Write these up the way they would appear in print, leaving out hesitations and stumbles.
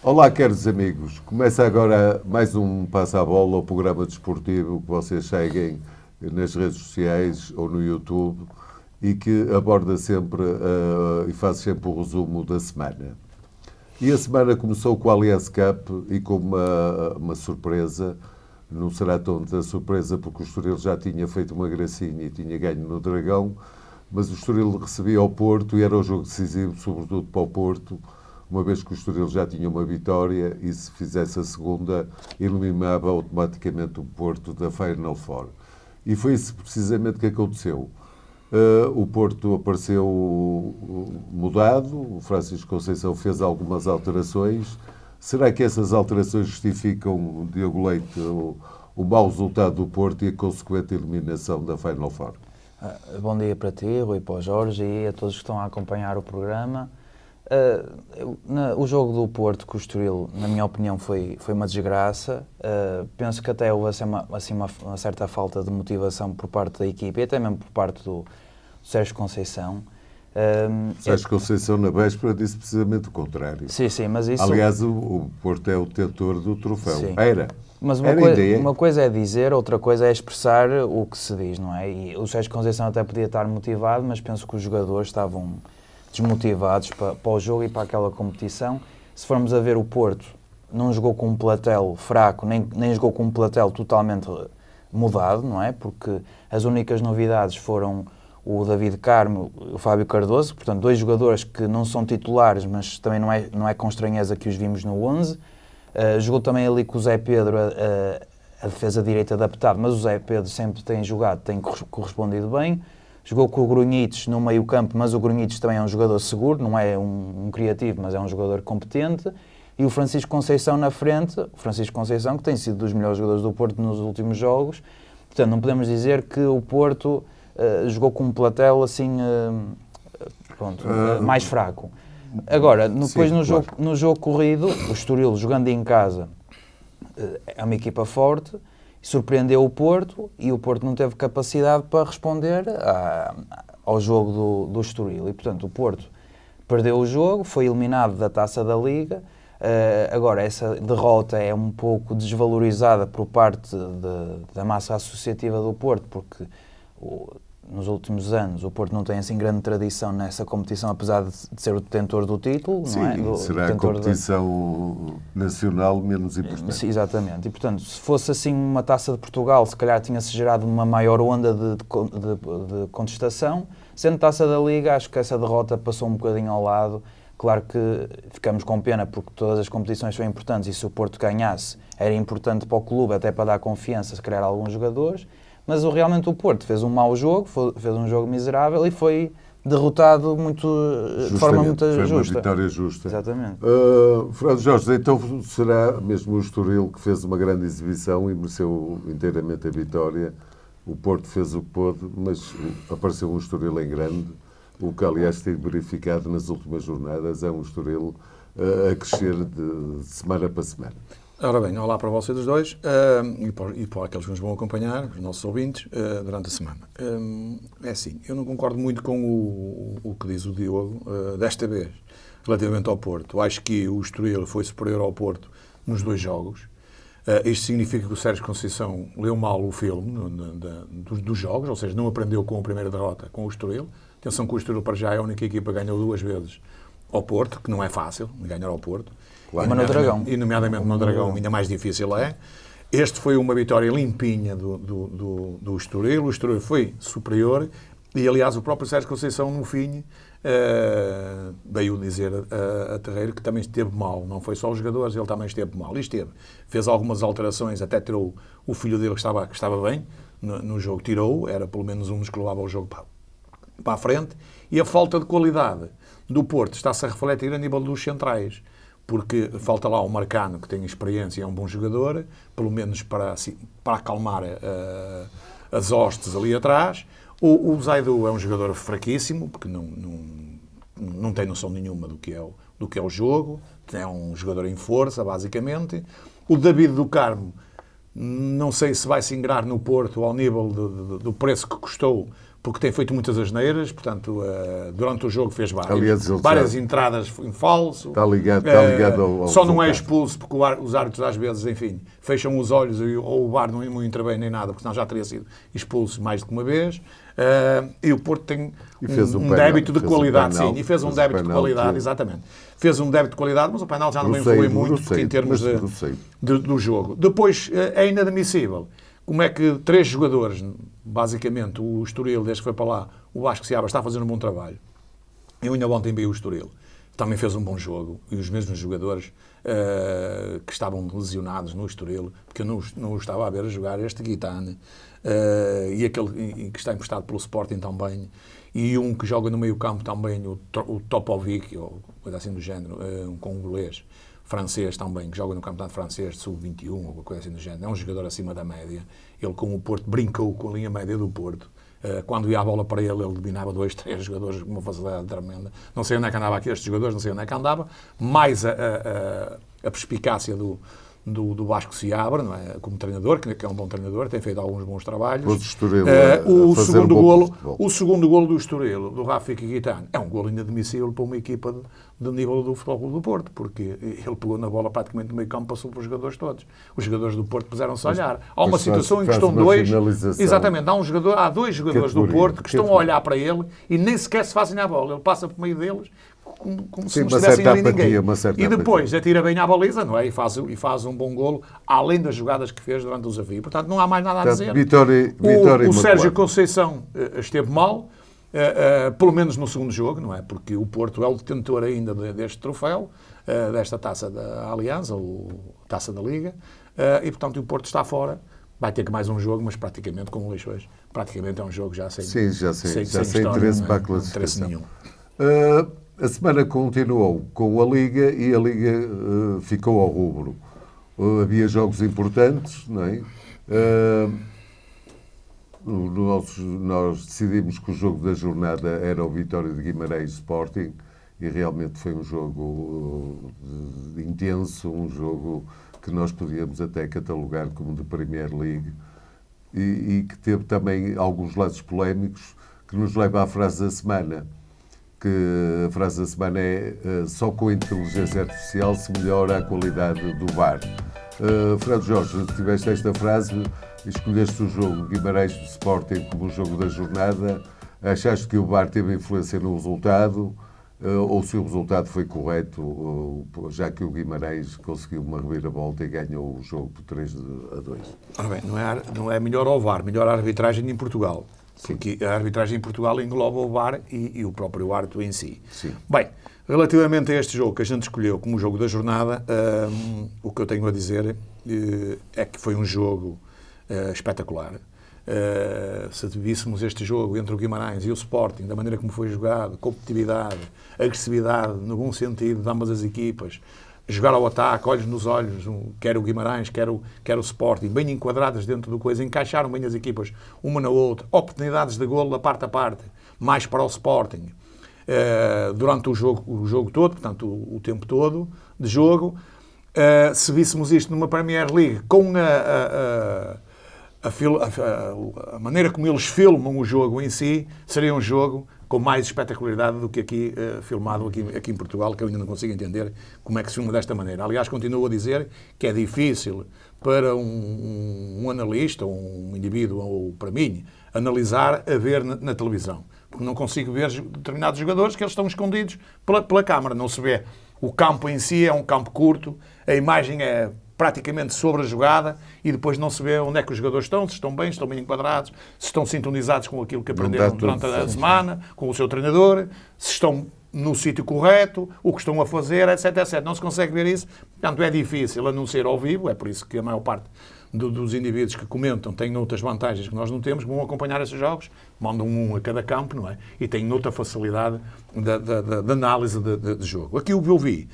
Olá, caros amigos. Começa agora mais um Passa a Bola, o programa desportivo que vocês seguem nas redes sociais ou no YouTube e que aborda sempre e faz sempre o resumo da semana. E a semana começou com a Allianz Cup e com uma surpresa. Não será tanta surpresa porque o Estoril já tinha feito uma gracinha e tinha ganho no Dragão, mas o Estoril recebia o Porto e era um jogo decisivo, sobretudo para o Porto, uma vez que o Estoril já tinha uma vitória e se fizesse a segunda, eliminava automaticamente o Porto da Final Four. E foi isso precisamente que aconteceu. O Porto apareceu mudado, o Francisco Conceição fez algumas alterações. Será que essas alterações justificam, Diogo Leite, o mau resultado do Porto e a consequente eliminação da Final Four? Bom dia para ti, Rui, para o Jorge e a todos que estão a acompanhar o programa. O jogo do Porto com o Estoril, na minha opinião, foi uma desgraça. Penso que até houve uma certa falta de motivação por parte da equipe e até mesmo por parte do Sérgio Conceição. Sérgio Conceição, na véspera, disse precisamente o contrário. Sim, mas isso... Aliás, o Porto é o detentor do troféu. Sim. Era. Mas uma coisa é dizer, outra coisa é expressar o que se diz, não é? E o Sérgio Conceição até podia estar motivado, mas penso que os jogadores estavam desmotivados para o jogo e para aquela competição. Se formos a ver, o Porto não jogou com um platel fraco, nem jogou com um platel totalmente mudado, não é? Porque as únicas novidades foram o David Carmo e o Fábio Cardoso, portanto, dois jogadores que não são titulares, mas também não é com estranheza que os vimos no 11. Jogou também ali com o Zé Pedro, a defesa direita adaptado, mas o Zé Pedro sempre tem jogado, tem correspondido bem. Jogou com o Grunhites no meio campo, mas o Grunhites também é um jogador seguro, não é um criativo, mas é um jogador competente. E o Francisco Conceição na frente, o Francisco Conceição, que tem sido dos melhores jogadores do Porto nos últimos jogos. Portanto, não podemos dizer que o Porto jogou com um platel assim, mais fraco. Agora, depois no jogo corrido, o Estoril jogando em casa é uma equipa forte, surpreendeu o Porto e o Porto não teve capacidade para responder ao jogo do Estoril. E, portanto, o Porto perdeu o jogo, foi eliminado da Taça da Liga. Agora, essa derrota é um pouco desvalorizada por parte da massa associativa do Porto, porque nos últimos anos o Porto não tem assim grande tradição nessa competição, apesar de ser o detentor do título. Sim, não é? Será a competição nacional menos importante. Sim, exatamente. E, portanto, se fosse assim uma Taça de Portugal, se calhar tinha-se gerado uma maior onda de contestação. Sendo Taça da Liga, acho que essa derrota passou um bocadinho ao lado. Claro que ficamos com pena porque todas as competições são importantes e se o Porto ganhasse era importante para o clube, até para dar confiança, se calhar, a alguns jogadores. Mas realmente o Porto fez um mau jogo, fez um jogo miserável e foi derrotado de forma muito foi justa. Foi uma vitória justa. Exatamente. Fernando Jorge, então será mesmo o Estoril que fez uma grande exibição e mereceu inteiramente a vitória. O Porto fez o que pôde, mas apareceu um Estoril em grande, o que aliás tem verificado nas últimas jornadas, é um Estoril a crescer de semana para semana. Ora bem, olá para vocês dois e para aqueles que nos vão acompanhar, os nossos ouvintes, durante a semana. É assim, eu não concordo muito com o que diz o Diogo desta vez, relativamente ao Porto. Acho que o Estoril foi superior ao Porto nos dois jogos. Isto significa que o Sérgio Conceição leu mal o filme dos jogos, ou seja, não aprendeu com a primeira derrota com o Estoril. Atenção que o Estoril para já é a única equipa que ganhou duas vezes ao Porto, que não é fácil ganhar ao Porto. Claro. Mas no Dragão. E nomeadamente no Dragão ainda mais difícil é. Este foi uma vitória limpinha do Estoril. O Estoril foi superior e, aliás, o próprio Sérgio Conceição, no fim, veio dizer a Terreiro que também esteve mal. Não foi só os jogadores, ele também esteve mal. E esteve. Fez algumas alterações, até tirou o filho dele que estava bem no jogo. Tirou, era pelo menos um dos que levava o jogo para a frente. E a falta de qualidade do Porto está-se a refletir a nível dos centrais. Porque falta lá o Marcano, que tem experiência e é um bom jogador, pelo menos para acalmar as hostes ali atrás. O Zaidu é um jogador fraquíssimo, porque não tem noção nenhuma do que é o jogo, é um jogador em força, basicamente. O David do Carmo, não sei se vai se ingrar no Porto ao nível do preço que custou, porque tem feito muitas asneiras, portanto, durante o jogo fez Aliás, várias entradas em falso. Está ligado ao só não é resultado. expulso porque os árbitros às vezes, enfim, fecham os olhos ou o VAR não intervém nem nada, porque senão já teria sido expulso mais do que uma vez. E o Porto tem um débito de qualidade, sim, e fez um débito de qualidade, exatamente. Fez um débito de qualidade, mas o penal já não influi muito porque em termos do jogo. Depois, é inadmissível como é que 3 jogadores, basicamente, o Estoril, desde que foi para lá, o Vasco Seabra está a fazer um bom trabalho. Eu ainda ontem vi o Estoril. Também fez um bom jogo. E os mesmos jogadores que estavam lesionados no Estoril, porque eu não o estava a ver a jogar, este Guitane, e aquele que está emprestado pelo Sporting também, e um que joga no meio campo também, o Topovic, ou coisa assim do género, um congolês, francês também, que joga no campeonato francês de sub-21 ou coisa assim do género. É um jogador acima da média. Ele, com o Porto, brincou com a linha média do Porto. Quando ia a bola para ele dominava 2, 3 jogadores com uma facilidade tremenda. Não sei onde é que andava aqui estes jogadores, não sei onde é que andava. Mais a perspicácia do Vasco Seabra, não é? Como treinador, que é um bom treinador, tem feito alguns bons trabalhos. O segundo golo do Estoril, do Rafik Guitane, é um golo inadmissível para uma equipa do nível do Futebol Clube do Porto, porque ele pegou na bola praticamente no meio campo, passou para os jogadores todos. Os jogadores do Porto puseram-se a olhar. Há uma situação em que estão dois... Exatamente, há 2 jogadores do Porto que estão a olhar para ele e nem sequer se fazem à bola. Ele passa por meio deles como se não estivessem ali ninguém. E depois atira bem à baliza, não é? E faz um bom golo, além das jogadas que fez durante o desafio. Portanto, não há mais nada a dizer. O Sérgio Conceição esteve mal, pelo menos no segundo jogo, não é? Porque o Porto é o detentor ainda deste troféu, desta taça da Aliança, ou taça da Liga, e portanto o Porto está fora. Vai ter que mais um jogo, mas praticamente, como o Leixo hoje, praticamente é um jogo já sem interesse para a classificação. Nenhum. A semana continuou com a Liga e a Liga ficou ao rubro. Havia jogos importantes, não é? Nós decidimos que o jogo da jornada era o Vitória de Guimarães Sporting e realmente foi um jogo intenso, um jogo que nós podíamos até catalogar como de Premier League e que teve também alguns lances polémicos que nos leva à frase da semana. Que a frase da semana é só com a inteligência artificial se melhora a qualidade do VAR. Fernando Jorge, tiveste esta frase, escolheste o jogo Guimarães do Sporting como o jogo da jornada, achaste que o VAR teve influência no resultado ou se o resultado foi correto, já que o Guimarães conseguiu uma reviravolta e ganhou o jogo por 3-2? Ora bem, não é melhor ao VAR, melhor a arbitragem em Portugal. Porque a arbitragem em Portugal engloba o VAR e o próprio árbitro em si. Sim. Bem, relativamente a este jogo que a gente escolheu como o jogo da jornada, o que eu tenho a dizer é que foi um jogo espetacular. Se víssemos este jogo entre o Guimarães e o Sporting, da maneira como foi jogado, competitividade, agressividade, no bom sentido de ambas as equipas, jogar ao ataque, olhos nos olhos, quer o Guimarães, quer o Sporting, bem enquadradas dentro do coisa, encaixaram bem as equipas uma na outra, oportunidades de golo da parte a parte, mais para o Sporting, durante o jogo todo, portanto, o tempo todo de jogo. Se víssemos isto numa Premier League, com a maneira como eles filmam o jogo em si, seria um jogo com mais espetacularidade do que aqui filmado aqui em Portugal, que eu ainda não consigo entender como é que se filma desta maneira. Aliás, continuo a dizer que é difícil para um analista, ou um indivíduo, ou para mim, analisar a ver na televisão. Porque não consigo ver determinados jogadores que eles estão escondidos pela câmara. Não se vê. O campo em si é um campo curto, a imagem é praticamente sobre a jogada e depois não se vê onde é que os jogadores estão, se estão bem enquadrados, se estão sintonizados com aquilo que aprenderam durante a semana, com o seu treinador, se estão no sítio correto, o que estão a fazer, etc, etc. Não se consegue ver isso, portanto é difícil a não ser ao vivo, é por isso que a maior parte dos indivíduos que comentam têm outras vantagens que nós não temos, que vão acompanhar esses jogos, mandam um a cada campo, não é? E têm outra facilidade de análise de jogo. Aqui o que eu vi,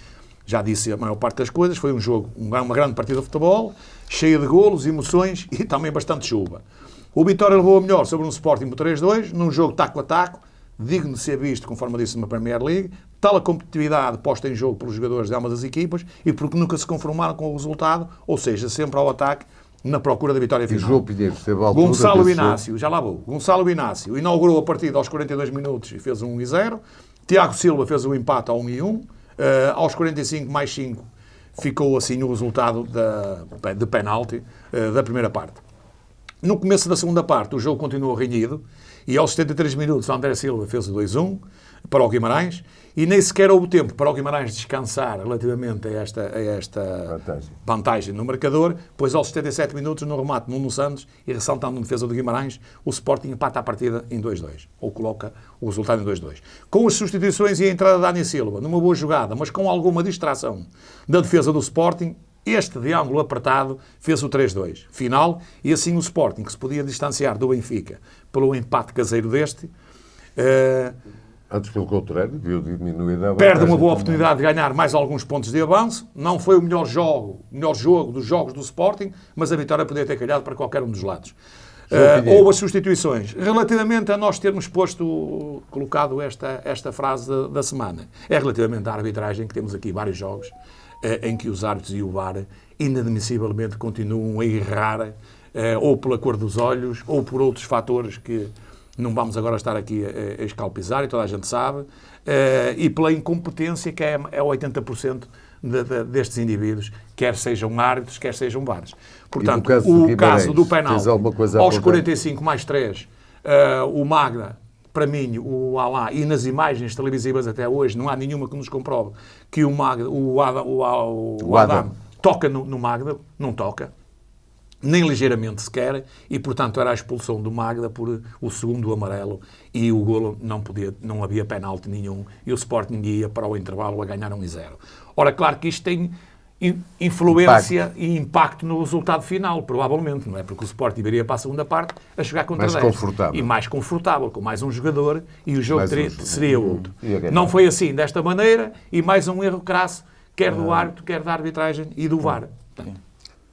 já disse a maior parte das coisas, foi um jogo, uma grande partida de futebol, cheia de golos, emoções e também bastante chuva. O Vitória levou a melhor sobre um Sporting por 3-2, num jogo taco a taco, digno de ser visto, conforme eu disse, numa Premier League, tal a competitividade posta em jogo pelos jogadores de ambas as equipas e porque nunca se conformaram com o resultado, ou seja, sempre ao ataque na procura da vitória E final. João Pinheiro esteve à altura. Gonçalo pensou- Inácio, já lá vou. Gonçalo Inácio inaugurou a partida aos 42 minutos e fez 1-0. Tiago Silva fez o empate a 1-1. Aos 45 mais 5 ficou assim o resultado de penalti da primeira parte. No começo da segunda parte o jogo continuou renhido e aos 73 minutos o André Silva fez o 2-1 para o Guimarães e nem sequer houve tempo para o Guimarães descansar relativamente a esta vantagem no marcador, pois aos 77 minutos no remate Nuno Santos e ressaltando a defesa do Guimarães, o Sporting empata a partida em 2-2, ou coloca o resultado em 2-2. Com as substituições e a entrada de Dani Silva, numa boa jogada, mas com alguma distração da defesa do Sporting, este de ângulo apertado fez o 3-2 final e assim o Sporting, que se podia distanciar do Benfica pelo empate caseiro deste, Antes, pelo contrário, viu diminuída a perde uma vantagem boa também. oportunidade de ganhar mais alguns pontos de avanço. Não foi o melhor jogo dos jogos do Sporting, mas a vitória podia ter calhado para qualquer um dos lados. Houve as substituições. Relativamente a nós termos colocado esta frase da semana, é relativamente à arbitragem, que temos aqui vários jogos em que os árbitros e o VAR inadmissivelmente continuam a errar, ou pela cor dos olhos, ou por outros fatores que não vamos agora estar aqui a escalpizar, e toda a gente sabe, e pela incompetência que é 80% destes indivíduos, quer sejam árbitros, quer sejam VARs. Portanto, o caso do penalti, aos 45 mais 3, o Magda, para mim, o Alá, e nas imagens televisivas até hoje, não há nenhuma que nos comprove que o Adam toca no Magda, não toca, nem ligeiramente sequer, e portanto era a expulsão do Magda por o segundo amarelo e o golo não havia penalti nenhum e o Sporting ia para o intervalo a ganhar 1-0. Ora, claro que isto tem influência e impacto no resultado final, provavelmente, não é? Porque o Sporting iria para a segunda parte a jogar contra 10. Confortável. E mais confortável, com mais um jogador, e o jogo seria outro. E Não foi assim, desta maneira, e mais um erro crasso, quer do árbitro, quer da arbitragem e do VAR.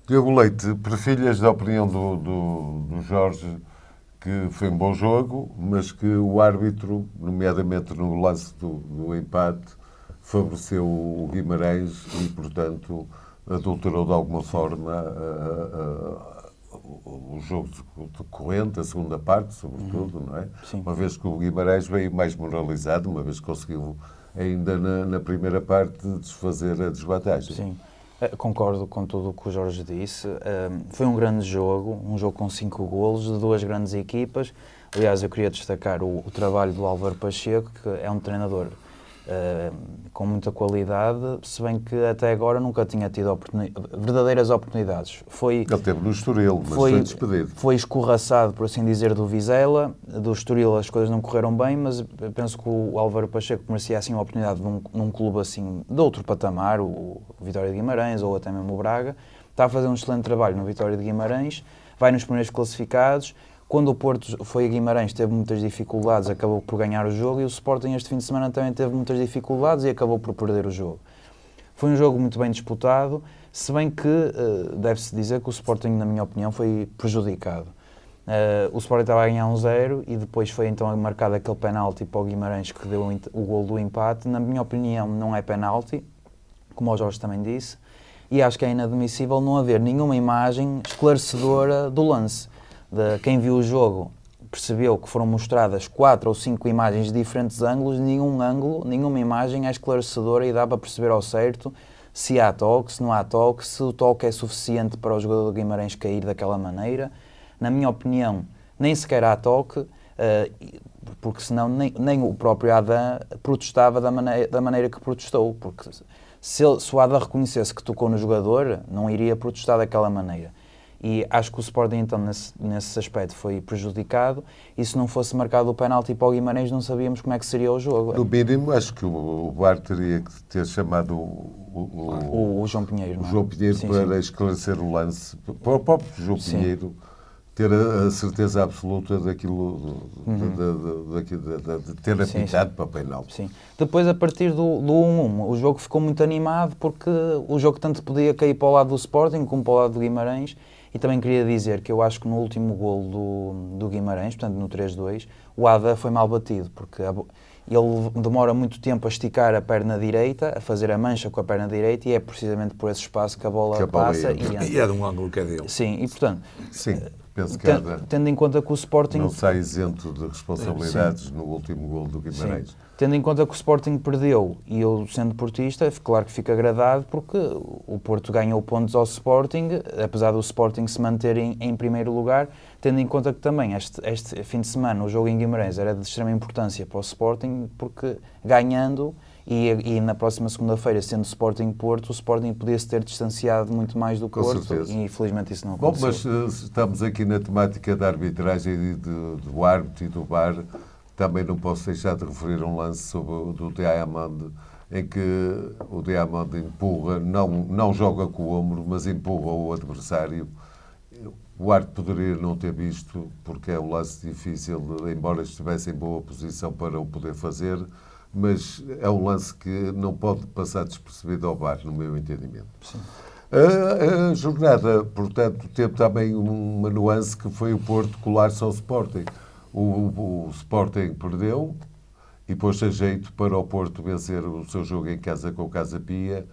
Diogo Leite, partilhas da opinião do Jorge que foi um bom jogo, mas que o árbitro, nomeadamente no lance do empate, favoreceu o Guimarães e, portanto, adulterou de alguma forma o jogo decorrente, a segunda parte, sobretudo, não é? Sim. Uma vez que o Guimarães veio mais moralizado, uma vez que conseguiu, ainda na primeira parte, desfazer a desvantagem. Sim. Concordo com tudo o que o Jorge disse. Foi um grande jogo, um jogo com 5 golos, de 2 grandes equipas. Aliás, eu queria destacar o trabalho do Álvaro Pacheco, que é um treinador com muita qualidade, se bem que até agora nunca tinha tido verdadeiras oportunidades. Ele teve no Estoril, mas foi despedido. Foi escorraçado, por assim dizer, do Vizela. Do Estoril as coisas não correram bem, mas eu penso que o Álvaro Pacheco merecia assim uma oportunidade num clube assim de outro patamar, o Vitória de Guimarães ou até mesmo o Braga. Está a fazer um excelente trabalho no Vitória de Guimarães, vai nos primeiros classificados. Quando o Porto foi a Guimarães teve muitas dificuldades, acabou por ganhar o jogo, e o Sporting este fim de semana também teve muitas dificuldades e acabou por perder o jogo. Foi um jogo muito bem disputado, se bem que deve-se dizer que o Sporting, na minha opinião, foi prejudicado. O Sporting estava a ganhar 1-0 e depois foi então marcado aquele penalti para o Guimarães que deu o golo do empate. Na minha opinião não é penalti, como o Jorge também disse, e acho que é inadmissível não haver nenhuma imagem esclarecedora do lance. Quem viu o jogo percebeu que foram mostradas 4 ou 5 imagens de diferentes ângulos, nenhuma imagem é esclarecedora e dá para perceber ao certo se há toque, se não há toque, se o toque é suficiente para o jogador do Guimarães cair daquela maneira. Na minha opinião, nem sequer há toque, porque senão nem o próprio Adam protestava da maneira que protestou, porque se o Adam reconhecesse que tocou no jogador, não iria protestar daquela maneira. E acho que o Sporting, então, nesse aspecto foi prejudicado, e se não fosse marcado o penalti para o Guimarães, não sabíamos como é que seria o jogo. No mínimo, acho que o VAR teria que ter chamado o João Pinheiro, João Pinheiro para esclarecer o lance. Para o próprio João Pinheiro ter a certeza absoluta daquilo, de ter apitado para o penalti. Sim. Depois, a partir do 1-1, o jogo ficou muito animado, porque o jogo tanto podia cair para o lado do Sporting como para o lado do Guimarães. E também queria dizer que eu acho que no último golo do Guimarães, portanto no 3-2, o Ada foi mal batido, porque ele demora muito tempo a esticar a perna direita, a fazer a mancha com a perna direita, e é precisamente por esse espaço que a bola passa e entra. E é de um ângulo que é dele. Sim, e portanto, Sim, penso que tendo em conta que o Sporting... não sai isento de responsabilidades no último gol do Guimarães. Sim. Tendo em conta que o Sporting perdeu, e eu sendo portista, claro que fico agradado, porque o Porto ganhou pontos ao Sporting, apesar do Sporting se manter em primeiro lugar, tendo em conta que também este fim de semana o jogo em Guimarães era de extrema importância para o Sporting, porque ganhando, e na próxima segunda-feira, sendo Sporting Porto, o Sporting podia-se ter distanciado muito mais do Com Porto, certeza. e infelizmente isso não Bom, aconteceu. mas estamos aqui na temática da arbitragem e do árbitro e do VAR. Também não posso deixar de referir um lance sobre o do Diamond, em que o Diamond empurra, não joga com o ombro, mas empurra o adversário. O árbitro poderia não ter visto, porque é um lance difícil, embora estivesse em boa posição para o poder fazer, mas é um lance que não pode passar despercebido ao VAR, no meu entendimento. Sim. A jornada, portanto, teve também uma nuance que foi o Porto colar-se ao Sporting. O Sporting perdeu e pôs-se a jeito para o Porto vencer o seu jogo em casa com o Casa Pia,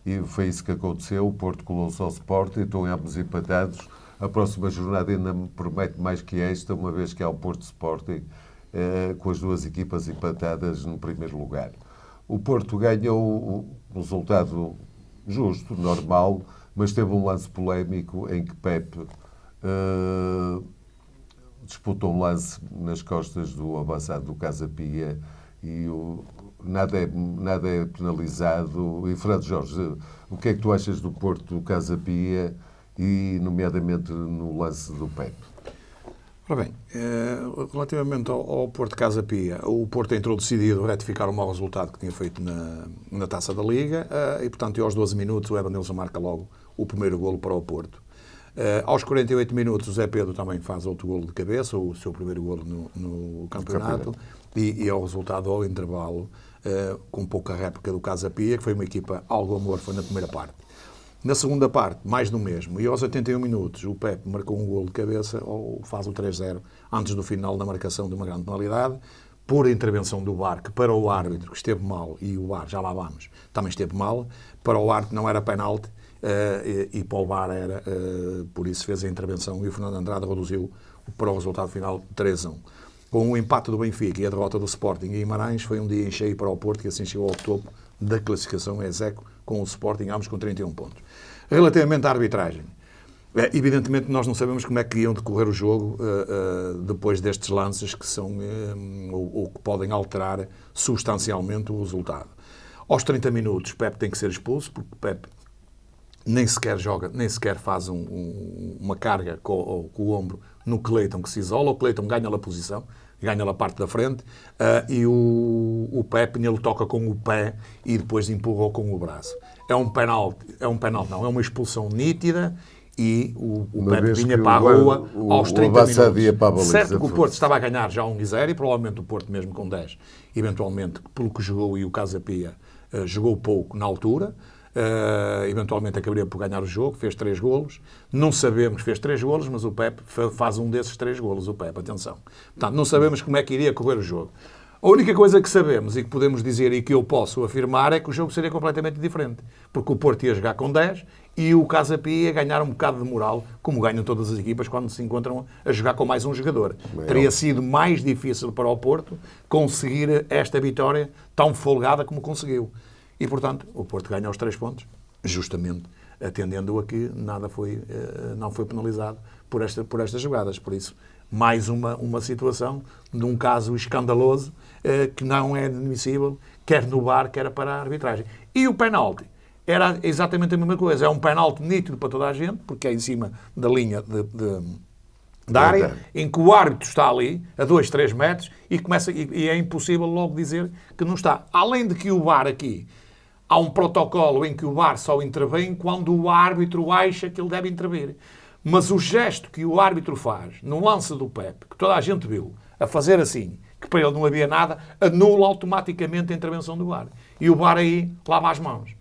e foi isso que aconteceu. O Porto colou-se ao Sporting, estão ambos empatados. A próxima jornada ainda me promete mais que esta, uma vez que há o Porto Sporting, com as duas equipas empatadas no primeiro lugar. O Porto ganhou um resultado justo, normal, mas teve um lance polémico em que Pepe disputou um lance nas costas do avançado do Casa Pia e nada é penalizado. E, Fernando Jorge, o que é que tu achas do Porto do Casa Pia e, nomeadamente, no lance do Pepe? Ora bem, relativamente ao Porto Casa Pia, o Porto entrou decidido a retificar o mau resultado que tinha feito na Taça da Liga, e, portanto, aos 12 minutos o Evanilson marca logo o primeiro golo para o Porto. Aos 48 minutos o Zé Pedro também faz outro golo de cabeça, o seu primeiro golo no campeonato, e ao resultado, ao intervalo, com pouca réplica do Casa Pia, que foi uma equipa algo amorfa na primeira parte. Na segunda parte, mais do mesmo, e aos 81 minutos o Pepe marcou um golo de cabeça, ou faz o 3-0, antes do final da marcação de uma grande penalidade, por intervenção do VAR, que para o árbitro que esteve mal, e o VAR, já lá vamos, também esteve mal, para o árbitro não era penalti, e para o VAR era, por isso fez a intervenção, e o Fernando Andrade reduziu para o resultado final 3-1. Com o empate do Benfica e a derrota do Sporting em Guimarães, foi um dia em cheio para o Porto, que assim chegou ao topo da classificação execo, com o Sporting, ambos com 31 pontos. Relativamente à arbitragem, evidentemente nós não sabemos como é que iam decorrer o jogo depois destes lances que são ou que podem alterar substancialmente o resultado. Aos 30 minutos, Pepe tem que ser expulso, porque Pepe nem sequer joga, nem sequer faz uma carga com o ombro no Cleiton, que se isola. O Cleiton ganha-lhe a posição, ganha-lhe a parte da frente, e o Pepe nele toca com o pé e depois empurra com o braço. É um penalti não, é uma expulsão nítida, e o Pepe vinha para a rua aos 30 minutos. Certo que o Porto estava a ganhar já 1-0, e provavelmente o Porto mesmo com 10, eventualmente, pelo que jogou, e o Casa Pia jogou pouco na altura, eventualmente acabaria por ganhar o jogo, fez 3 golos. Não sabemos, fez 3 golos, mas o Pepe faz um desses 3 golos, o Pepe, atenção. Portanto, não sabemos como é que iria correr o jogo. A única coisa que sabemos e que podemos dizer e que eu posso afirmar é que o jogo seria completamente diferente, porque o Porto ia jogar com 10 e o Casa Pia ia ganhar um bocado de moral, como ganham todas as equipas quando se encontram a jogar com mais um jogador. Teria sido mais difícil para o Porto conseguir esta vitória tão folgada como conseguiu. E, portanto, o Porto ganha os 3 pontos, justamente atendendo a que nada não foi penalizado por estas jogadas. Por isso, mais uma situação de um caso escandaloso que não é admissível, quer no VAR, quer para a arbitragem. E o penalti era exatamente a mesma coisa. É um penalti nítido para toda a gente, porque é em cima da linha da área, em que o árbitro está ali, a 2, 3 metros, e é impossível logo dizer que não está. Além de que o VAR aqui, há um protocolo em que o VAR só intervém quando o árbitro acha que ele deve intervir. Mas o gesto que o árbitro faz no lance do Pepe, que toda a gente viu, a fazer assim, que para ele não havia nada, anula automaticamente a intervenção do VAR. E o VAR aí lava as mãos.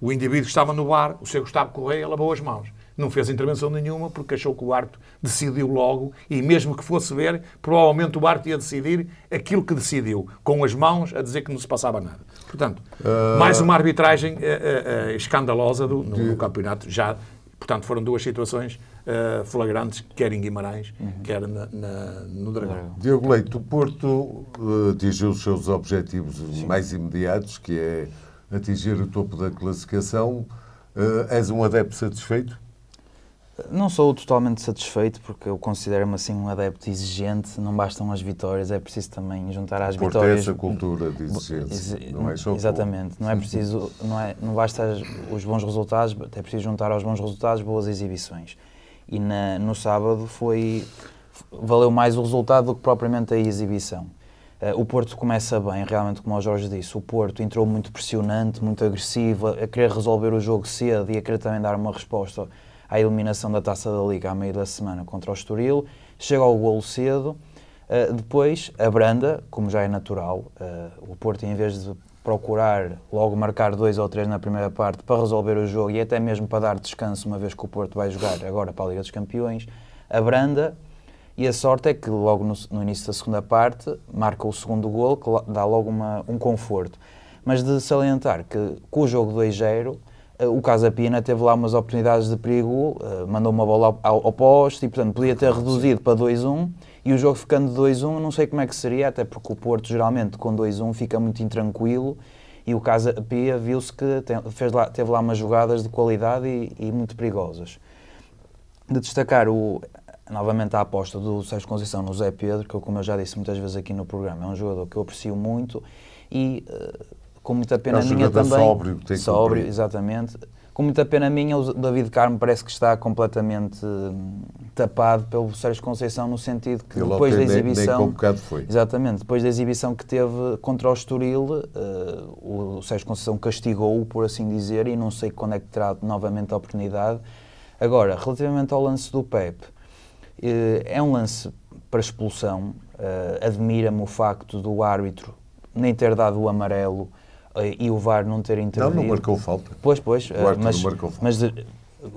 O indivíduo que estava no VAR, o Sr. Gustavo Correia, lavou as mãos. não fez intervenção nenhuma porque achou que o árbitro decidiu logo e mesmo que fosse ver, provavelmente o árbitro ia decidir aquilo que decidiu, com as mãos a dizer que não se passava nada. Portanto, mais uma arbitragem escandalosa no campeonato. Já, portanto, foram duas situações flagrantes, quer em Guimarães, quer no Dragão. Diogo Leite, o Porto atingiu os seus objetivos mais imediatos, que é atingir o topo da classificação. És um adepto satisfeito? Não sou totalmente satisfeito, porque eu considero-me assim um adepto exigente. Não bastam as vitórias, é preciso também juntar às Porto vitórias. essa cultura de exigência, não é só exatamente, não é preciso, não basta os bons resultados, é preciso juntar aos bons resultados boas exibições. E no sábado valeu mais o resultado do que propriamente a exibição. O Porto começa bem, realmente, como o Jorge disse. O Porto entrou muito pressionante, muito agressivo, a querer resolver o jogo cedo e a querer também dar uma resposta à eliminação da Taça da Liga à meio da semana contra o Estoril. Chega ao golo cedo, depois abranda, como já é natural. O Porto, em vez de procurar logo marcar 2 ou 3 na primeira parte para resolver o jogo e até mesmo para dar descanso, uma vez que o Porto vai jogar agora para a Liga dos Campeões, abranda. E a sorte é que logo no início da segunda parte marca o segundo golo, que dá logo um conforto. Mas de salientar que com o jogo 2-0, o Casa Pia teve lá umas oportunidades de perigo, mandou uma bola ao poste e, portanto, podia ter reduzido para 2-1, e o jogo ficando 2-1, não sei como é que seria, até porque o Porto geralmente com 2-1 fica muito intranquilo, e o Casa Pia viu-se que teve lá umas jogadas de qualidade e muito perigosas. De destacar novamente a aposta do Sérgio Conceição no Zé Pedro, que, como eu já disse muitas vezes aqui no programa, é um jogador que eu aprecio muito e com muita pena minha também. Sóbrio, exatamente. Com muita pena minha, o David Carmo parece que está completamente tapado pelo Sérgio Conceição, no sentido que ele depois da exibição... nem com foi. Exatamente. Depois da exibição que teve contra o Estoril, o Sérgio Conceição castigou-o, por assim dizer, e não sei quando é que terá novamente a oportunidade. Agora, relativamente ao lance do Pepe, é um lance para expulsão. Admira-me o facto do árbitro nem ter dado o amarelo e o VAR não ter intervido. Não marcou falta. Pois, mas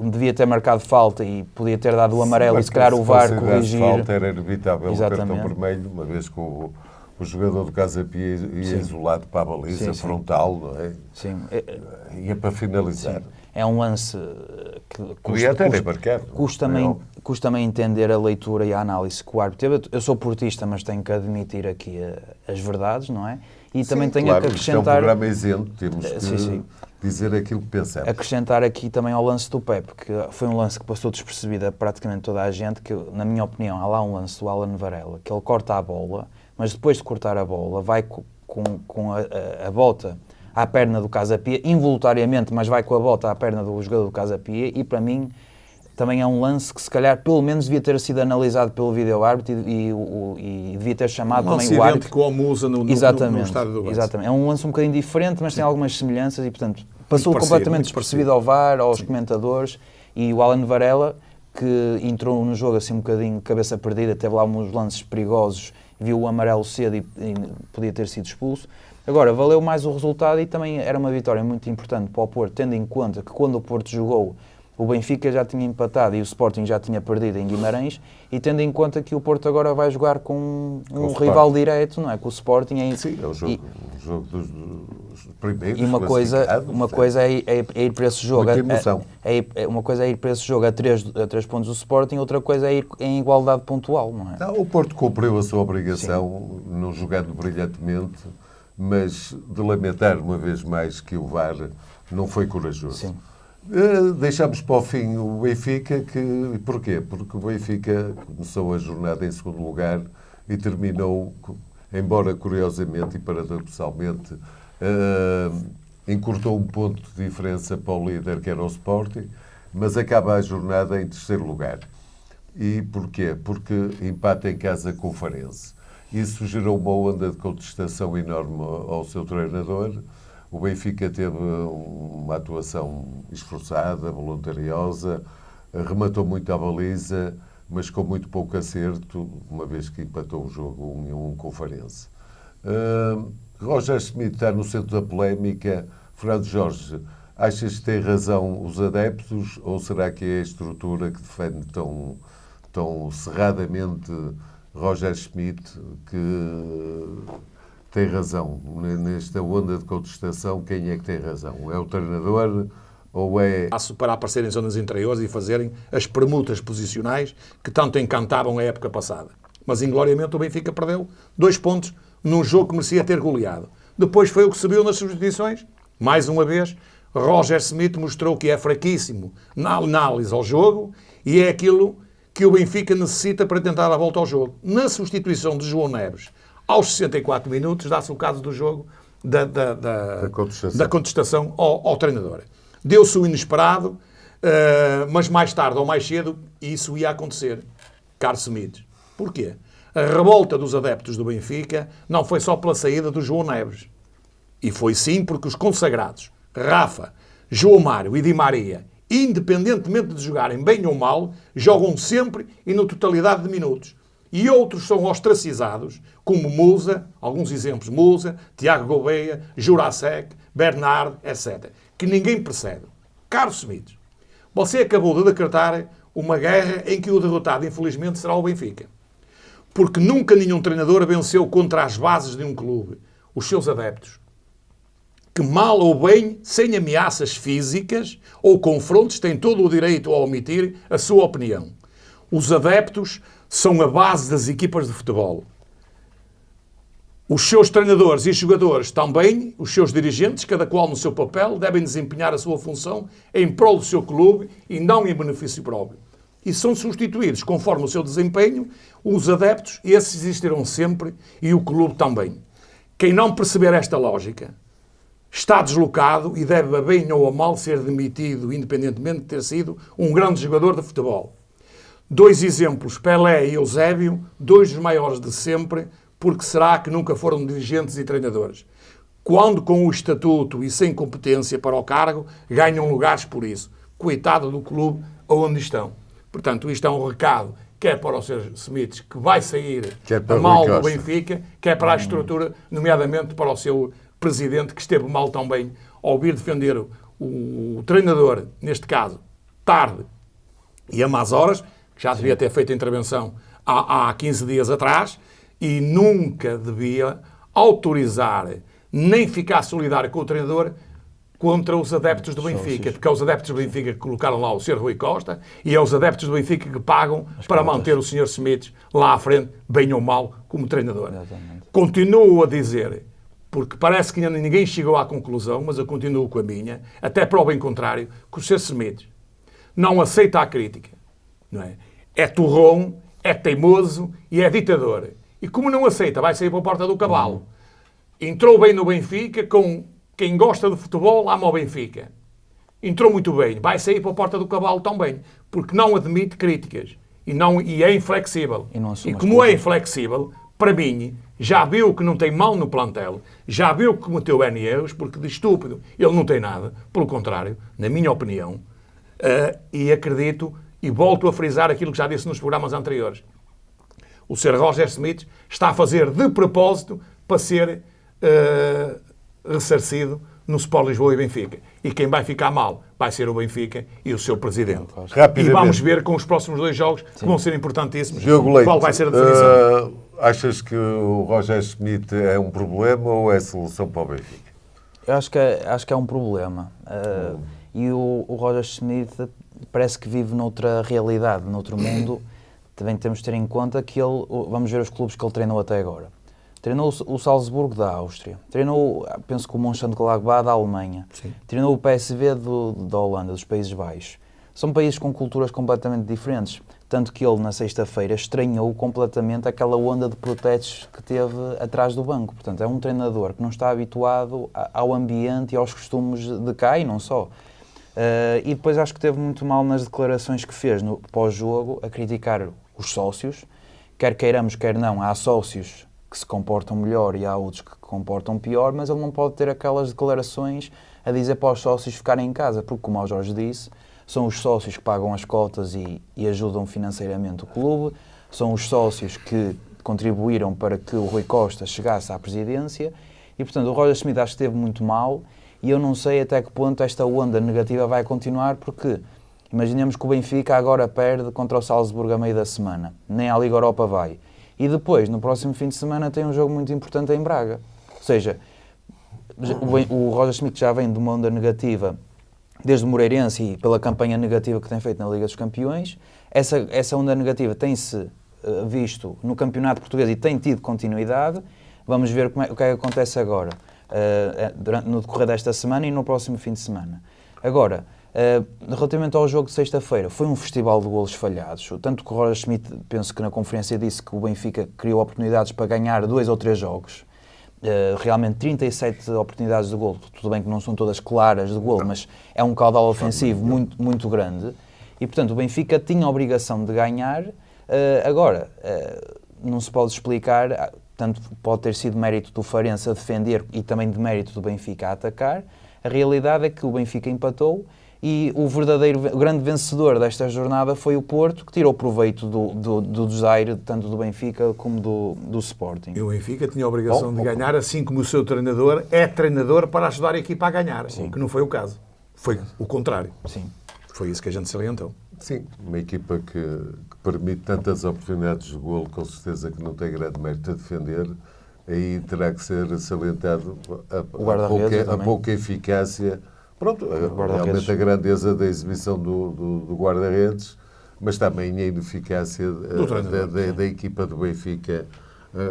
devia ter marcado falta e podia ter dado o amarelo e se calhar o VAR corrigir. Se falta era inevitável o cartão Exatamente. vermelho, uma vez que o jogador do Casa Pia ia isolado para a baliza, Sim. frontal, não é? Sim. Ia para finalizar. Sim. É um lance que custa-me entender a leitura e a análise que o árbitro teve. Eu sou portista, mas tenho que admitir aqui as verdades, não é? E também tenho que acrescentar... é um programa isento, temos que dizer aquilo que pensamos. Acrescentar aqui também ao lance do Pepe, que foi um lance que passou despercebido a praticamente toda a gente, que, na minha opinião, há lá um lance do Alan Varela, que ele corta a bola, mas depois de cortar a bola, vai com a bota à perna do Casa Pia, involuntariamente, mas vai com a bota à perna do jogador do Casa Pia, e para mim também é um lance que se calhar pelo menos devia ter sido analisado pelo vídeo-árbitro e devia ter chamado também o árbitro. Como usa no estádio do Bessa. Exatamente. É um lance um bocadinho diferente, mas tem algumas semelhanças e, portanto, passou completamente despercebido ao VAR, aos comentadores, e o Alan Varela, que entrou no jogo assim um bocadinho de cabeça perdida, teve lá uns lances perigosos, viu o amarelo cedo e podia ter sido expulso. Agora, valeu mais o resultado e também era uma vitória muito importante para o Porto, tendo em conta que quando o Porto jogou, o Benfica já tinha empatado e o Sporting já tinha perdido em Guimarães, e tendo em conta que o Porto agora vai jogar com um rival direto, não é? Com o Sporting. Sim, é o jogo dos primeiros. E uma coisa é ir para esse jogo. Uma coisa é ir para esse jogo a 3 pontos do Sporting, outra coisa é ir em igualdade pontual, não é? Não, o Porto cumpriu a sua obrigação, não jogando brilhantemente, mas de lamentar uma vez mais que o VAR não foi corajoso. Sim. Deixamos para o fim o Benfica. Porquê? Porque o Benfica começou a jornada em segundo lugar e terminou, embora curiosamente e paradoxalmente, encurtou um ponto de diferença para o líder, que era o Sporting, mas acaba a jornada em terceiro lugar. E porquê? Porque empata em casa com o Farense. Isso gerou uma onda de contestação enorme ao seu treinador. O Benfica teve uma atuação esforçada, voluntariosa, rematou muito à baliza, mas com muito pouco acerto, uma vez que empatou o jogo 1-1 com o Farense. Roger Schmidt está no centro da polémica. Fernando Jorge, Achas que tem razão os adeptos ou será que é a estrutura que defende tão cerradamente Roger Schmidt que tem razão? Nesta onda de contestação, quem é que tem razão? É o treinador ou é... Para aparecerem em zonas interiores e fazerem as permutas posicionais que tanto encantavam a época passada. Mas, ingloriamente, o Benfica perdeu 2 pontos num jogo que merecia ter goleado. Depois foi o que subiu nas substituições. Mais uma vez, Roger Schmidt mostrou que é fraquíssimo na análise ao jogo e é aquilo que o Benfica necessita para tentar dar a volta ao jogo. Na substituição de João Neves, aos 64 minutos, dá-se o caso do jogo da contestação ao treinador. Deu-se o inesperado, mas mais tarde ou mais cedo isso ia acontecer. Carlos Schmidt. Porquê? A revolta dos adeptos do Benfica não foi só pela saída do João Neves. E foi sim porque os consagrados, Rafa, João Mário e Di Maria, independentemente de jogarem bem ou mal, jogam sempre e na totalidade de minutos. E outros são ostracizados, como Musa, alguns exemplos, Musa, Tiago Gouveia, Jurasek, Bernard, etc. Que ninguém percebe. Carlos Schmidt, você acabou de decretar uma guerra em que o derrotado, infelizmente, será o Benfica. Porque nunca nenhum treinador venceu contra as bases de um clube, os seus adeptos. Que mal ou bem, sem ameaças físicas ou confrontos, têm todo o direito a omitir a sua opinião. Os adeptos são a base das equipas de futebol. Os seus treinadores e jogadores também, os seus dirigentes, cada qual no seu papel, devem desempenhar a sua função em prol do seu clube e não em benefício próprio. E são substituídos, conforme o seu desempenho, os adeptos, esses existirão sempre, e o clube também. Quem não perceber esta lógica está deslocado e deve, a bem ou a mal, ser demitido, independentemente de ter sido um grande jogador de futebol. 2 exemplos, Pelé e Eusébio, 2 dos maiores de sempre, porque será que nunca foram dirigentes e treinadores? Quando com o estatuto e sem competência para o cargo, ganham lugares por isso. Coitado do clube onde estão. Portanto, isto é um recado, quer para o Sr. Schmidt, que vai sair mal do Benfica, quer para a estrutura, nomeadamente para o seu presidente, que esteve mal também ao vir defender o treinador, neste caso, tarde e a más horas, que já devia ter feito a intervenção há 15 dias atrás, e nunca devia autorizar nem ficar solidário com o treinador contra os adeptos do Benfica, porque é os adeptos do Benfica que colocaram lá o Sr. Rui Costa e é os adeptos do Benfica que pagam para manter o Sr. Schmidt lá à frente, bem ou mal, como treinador. Exatamente. Continuo a dizer, porque parece que ainda ninguém chegou à conclusão, mas eu continuo com a minha, até para o bem contrário, que o Sr. Schmidt não aceita a crítica. Não é? É turrão, é teimoso e é ditador. E como não aceita, vai sair para a porta do cavalo. Entrou bem no Benfica, com quem gosta de futebol ama o Benfica. Entrou muito bem, vai sair para a porta do cavalo também, porque não admite críticas e é inflexível. E como é inflexível, para mim, já viu que não tem mal no plantel, já viu que cometeu N erros, porque de estúpido ele não tem nada, pelo contrário, na minha opinião, e acredito, e volto a frisar aquilo que já disse nos programas anteriores. O Sr. Roger Schmidt está a fazer de propósito para ser ressarcido no Sport Lisboa e Benfica. E quem vai ficar mal vai ser o Benfica e o seu presidente. E vamos ver com os próximos 2 jogos, que vão ser importantíssimos, qual vai ser a definição. Achas que o Roger Schmidt é um problema ou é solução para o Benfica? Eu acho que é um problema. E o Roger Schmidt parece que vive noutra realidade, noutro mundo. Também temos de ter em conta que vamos ver os clubes que ele treinou até agora. Treinou o Salzburgo da Áustria, treinou, penso que o Mönchengladbach da Alemanha, sim. Treinou o PSV da Holanda, dos Países Baixos. São países com culturas completamente diferentes, tanto que ele na sexta-feira estranhou completamente aquela onda de protestos que teve atrás do banco. Portanto, é um treinador que não está habituado ao ambiente e aos costumes de cá e não só. E depois acho que teve muito mal nas declarações que fez no pós-jogo, a criticar os sócios, quer queiramos, quer não, há sócios que se comportam melhor e há outros que comportam pior, mas ele não pode ter aquelas declarações a dizer para os sócios ficarem em casa, porque, como o Jorge disse, são os sócios que pagam as cotas e ajudam financeiramente o clube, são os sócios que contribuíram para que o Rui Costa chegasse à presidência e, portanto, o Roger Schmidt acho que esteve muito mal e eu não sei até que ponto esta onda negativa vai continuar, porque imaginemos que o Benfica agora perde contra o Salzburgo a meio da semana, nem à Liga Europa vai, e depois, no próximo fim de semana, tem um jogo muito importante em Braga. Ou seja, o Roger Schmidt já vem de uma onda negativa desde o Moreirense e pela campanha negativa que tem feito na Liga dos Campeões. Essa onda negativa tem-se visto no Campeonato Português e tem tido continuidade. Vamos ver o que é que acontece agora, no decorrer desta semana e no próximo fim de semana. Agora, relativamente ao jogo de sexta-feira, foi um festival de golos falhados. Tanto que o Roger Schmidt, penso que na conferência disse que o Benfica criou oportunidades para ganhar 2 ou 3 jogos. Realmente 37 oportunidades de golo, tudo bem que não são todas claras de golo, mas é um caudal ofensivo muito, muito grande. E, portanto, o Benfica tinha a obrigação de ganhar. Agora, não se pode explicar, tanto pode ter sido mérito do Farense a defender e também de mérito do Benfica a atacar. A realidade é que o Benfica empatou e o grande vencedor desta jornada foi o Porto, que tirou proveito do desaire, tanto do Benfica como do Sporting. E o Benfica tinha a obrigação de ganhar, assim como o seu treinador é treinador para ajudar a equipa a ganhar, o que não foi o caso. Foi o contrário. Sim. Foi isso que a gente salientou. Sim, uma equipa que permite tantas oportunidades de golo, com certeza que não tem grande mérito a defender, aí terá que ser salientado a pouca eficácia. Pronto, realmente a grandeza da exibição do guarda-redes, mas também a ineficácia da equipa do Benfica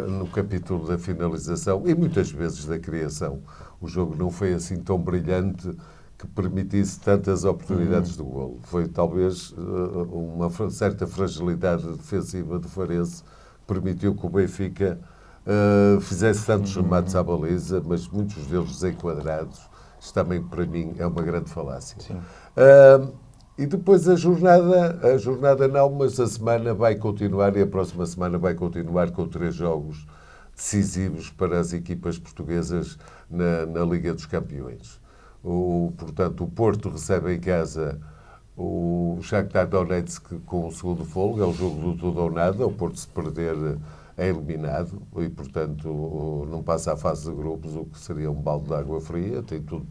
no capítulo da finalização e muitas vezes da criação. O jogo não foi assim tão brilhante que permitisse tantas oportunidades de golo. Foi talvez uma certa fragilidade defensiva do Farense que permitiu que o Benfica fizesse tantos remates à baliza, mas muitos deles desenquadrados. Isto também, para mim, é uma grande falácia. E depois a jornada não, mas a semana vai continuar e a próxima semana vai continuar com 3 jogos decisivos para as equipas portuguesas na Liga dos Campeões. Portanto, o Porto recebe em casa o Shakhtar Donetsk com o segundo fôlego, é o jogo do tudo ou nada, o Porto se perder é eliminado e, portanto, não passa à fase de grupos, o que seria um balde de água fria, tem tudo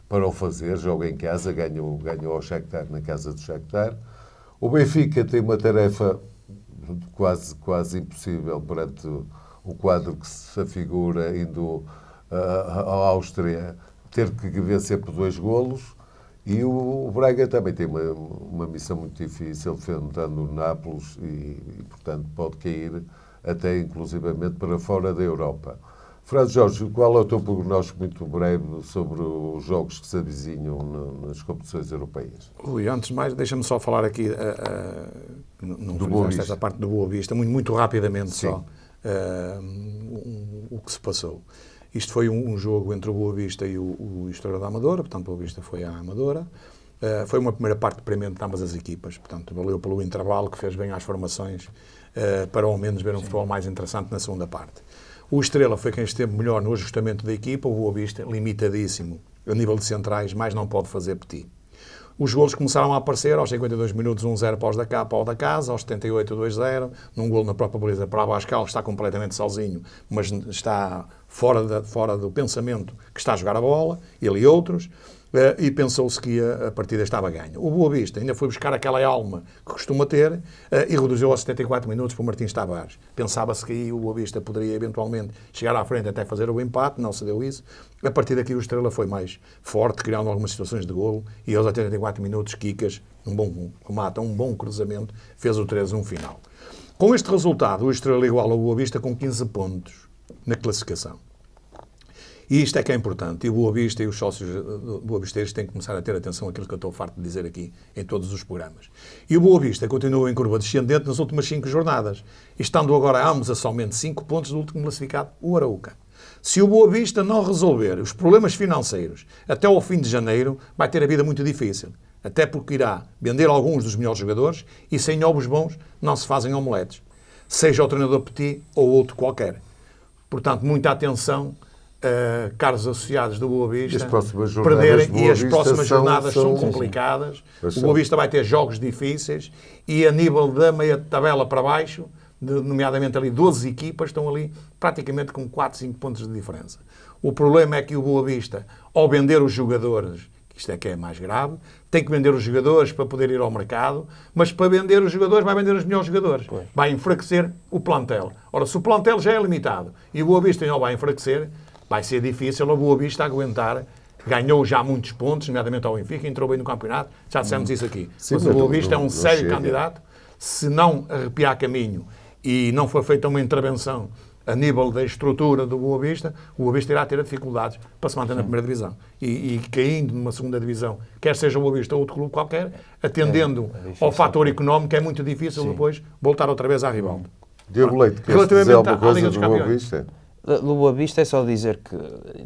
para o fazer, joga em casa, ganha ao Shakhtar na casa do Shakhtar. O Benfica tem uma tarefa quase impossível perante o quadro que se afigura indo à Áustria, ter que vencer por 2 golos, e o Braga também tem uma missão muito difícil, defendendo o Nápoles e, portanto, pode cair até inclusivamente para fora da Europa. Fernando Jorge, qual é o teu prognóstico muito breve sobre os jogos que se avizinham nas competições europeias? Rui, antes de mais, deixa-me só falar aqui esta parte do Boa Vista, muito rapidamente. Sim. Só o que se passou. Isto foi um jogo entre o Boa Vista e o Estrela da Amadora, portanto, o Boa Vista foi à Amadora. Foi uma primeira parte deprimente de ambas as equipas, portanto, valeu pelo intervalo que fez bem às formações, para ao menos ver um futebol mais interessante na segunda parte. O Estrela foi quem esteve melhor no ajustamento da equipa, o Boa Vista limitadíssimo a nível de centrais, mais não pode fazer petit. Os golos começaram a aparecer aos 52 minutos, 1-0 para o da casa, aos 78, 2-0, num golo na própria baliza para Abascal, que está completamente sozinho, mas está fora do pensamento que está a jogar a bola, ele e outros, e pensou-se que a partida estava ganha. O Boa Vista ainda foi buscar aquela alma que costuma ter e reduziu aos 74 minutos para o Martins Tavares. Pensava-se que aí o Boa Vista poderia eventualmente chegar à frente até fazer o empate, não se deu isso. A partir daqui o Estrela foi mais forte, criando algumas situações de golo, e aos 84 minutos, Kikas, um bom remate, um bom cruzamento, fez o 3-1 final. Com este resultado, o Estrela iguala ao Boa Vista com 15 pontos na classificação. E isto é que é importante. E o Boa Vista e os sócios boavisteiros têm que começar a ter atenção àquilo que eu estou farto de dizer aqui em todos os programas. E o Boa Vista continua em curva descendente nas últimas 5 jornadas, estando agora ambos a somente 5 pontos do último classificado, o Arauca. Se o Boa Vista não resolver os problemas financeiros até ao fim de janeiro, vai ter a vida muito difícil. Até porque irá vender alguns dos melhores jogadores e sem ovos bons não se fazem omeletes. Seja o treinador Petit ou outro qualquer. Portanto, muita atenção, caros associados do Boa Vista, as próximas jornadas são complicadas. O Boa Vista vai ter jogos difíceis e a nível da meia tabela para baixo nomeadamente ali 12 equipas, estão ali praticamente com 4, 5 pontos de diferença. O problema é que o Boa Vista, ao vender os jogadores, isto é que é mais grave, tem que vender os jogadores para poder ir ao mercado, mas para vender os jogadores vai vender os melhores jogadores. Pois. Vai enfraquecer o plantel. Ora, se o plantel já é limitado e o Boa Vista não vai enfraquecer, vai ser difícil o Boa Vista aguentar. Ganhou já muitos pontos, nomeadamente ao Benfica, entrou bem no campeonato, já dissemos isso aqui. Sim, mas o Boa não- Vista é não- um não sério chega. candidato. Se não arrepiar caminho e não for feita uma intervenção a nível da estrutura do Boa Vista, o Boa Vista irá ter dificuldades para se manter na primeira divisão. E caindo numa segunda divisão, quer seja o Boa Vista ou outro clube qualquer, atendendo difícil. ao fator económico, é muito difícil depois voltar outra vez à ribalta. Diogo Leite, queres Relativamente dizer alguma à coisa Liga do dos Boa Campeões. Vista? Do Boa Vista é só dizer que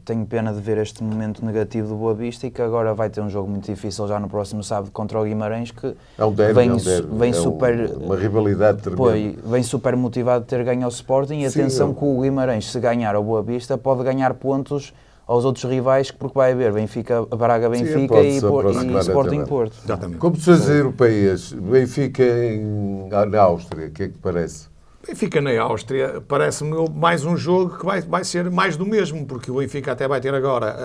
tenho pena de ver este momento negativo do Boa Vista e que agora vai ter um jogo muito difícil já no próximo sábado contra o Guimarães, que É um derby, vem, é um derby. vem É super, uma rivalidade tremenda. vem super motivado de ter ganho ao Sporting e Sim, atenção eu- que o Guimarães, se ganhar ao Boa Vista, pode ganhar pontos aos outros rivais, porque vai haver Benfica, Braga-Benfica pode-se e aproximar Sporting também. Porto. Exatamente. Competições europeias, Benfica na Áustria, o que é que parece? Benfica na Áustria parece-me mais um jogo que vai ser mais do mesmo, porque o Benfica até vai ter agora,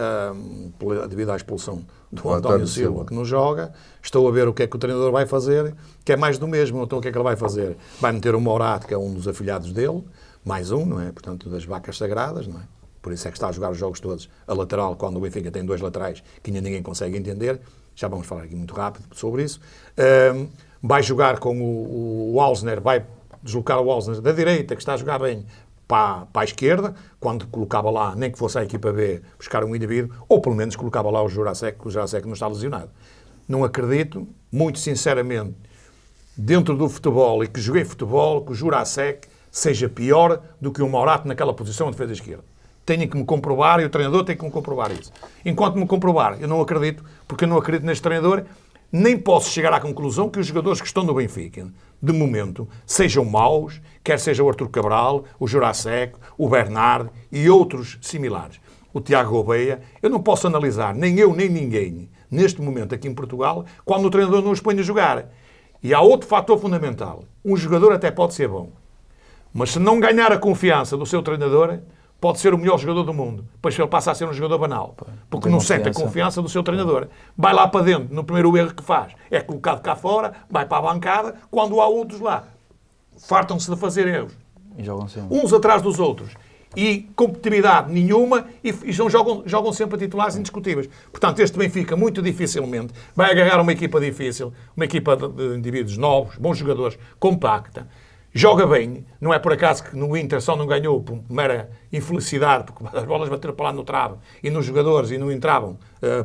devido à expulsão do O António Silva, que não joga, estou a ver o que é que o treinador vai fazer, que é mais do mesmo. Então o que é que ele vai fazer? Vai meter o Morato, que é um dos afilhados dele, mais um, não é? Portanto, das vacas sagradas, não é? Por isso é que está a jogar os jogos todos a lateral, quando o Benfica tem 2 laterais que ainda ninguém consegue entender. Já vamos falar aqui muito rápido sobre isso. Vai jogar com o Alsner, vai deslocar o Alsner da direita, que está a jogar bem, para a esquerda, quando colocava lá, nem que fosse a equipa B, buscar um indivíduo, ou pelo menos colocava lá o Jurasek, que o Jurasek não está lesionado. Não acredito, muito sinceramente, dentro do futebol e que joguei futebol, que o Jurasek seja pior do que o Morato naquela posição de defesa esquerda. Tenho que me comprovar e o treinador tem que me comprovar isso. Enquanto me comprovar, eu não acredito, porque eu não acredito neste treinador, nem posso chegar à conclusão que os jogadores que estão no Benfica, de momento, sejam maus, quer seja o Artur Cabral, o Jurasek, o Bernard e outros similares. O Tiago Gouveia, eu não posso analisar, nem eu nem ninguém, neste momento aqui em Portugal, quando o treinador não os põe a jogar. E há outro fator fundamental. Um jogador até pode ser bom, mas se não ganhar a confiança do seu treinador, pode ser o melhor jogador do mundo. Depois ele passa a ser um jogador banal. Porque tem não sente a confiança. confiança do seu treinador. Vai lá para dentro, no primeiro erro que faz, é colocado cá fora, vai para a bancada, quando há outros lá. Fartam-se de fazer erros. E jogam sempre. Uns atrás dos outros. E competitividade nenhuma e jogam sempre a titulares indiscutíveis. Portanto, este Benfica, muito dificilmente, vai agarrar uma equipa difícil, uma equipa de indivíduos novos, bons jogadores, compacta. Joga bem, não é por acaso que no Inter só não ganhou por mera infelicidade, porque as bolas bateram para lá no trave e nos jogadores e não entravam